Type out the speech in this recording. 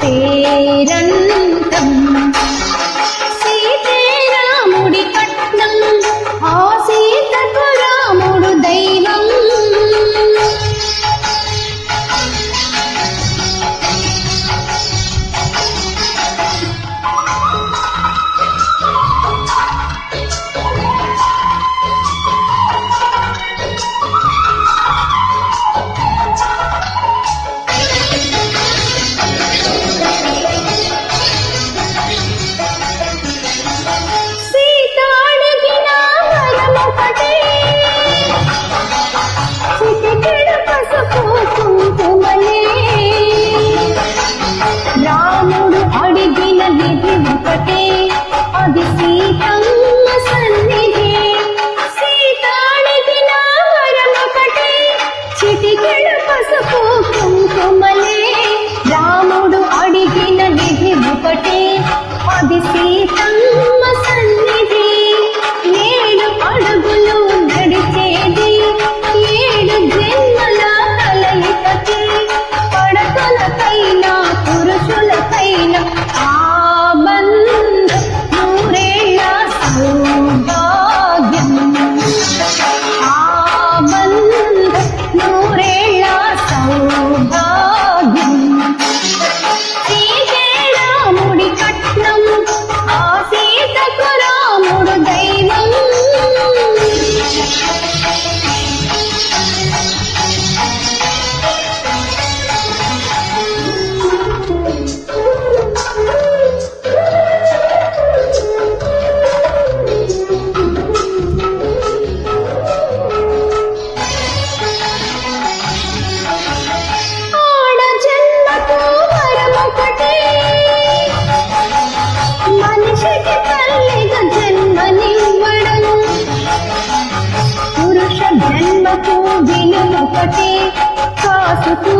పేరంతం సీతే రాముడి కట్నం ఆ సీతకు రాముడు దైవం రాముడు అడిగిన నిధి ఒకటే అది సీతమ్మ సన్నిధి సీత అడిగిన వరం ఒకటే చిటికెడు పసుపు కుంకుమలే రాముడు అడిగిన నిధి ఒకటే అది సీతమ్మ సన్నిధి 7 అడుగులు నడిచేది 7 జన్మల కలయికకి పడకలకైనా పురుషులకైనా ఆ బంధం నూరేళ్ల సౌభాగ్యం ఆ బంధం నూరేళ్ల సౌభాగ్యం సీతే రాముడి కట్నం ఆ సీతకు రాముడు దైవం ఆడ జన్మకు వరమొకటే మనిషికి తల్లిగా జన్మనివ్వడం పురుష జన్మకు విలువొకటే కాసుకు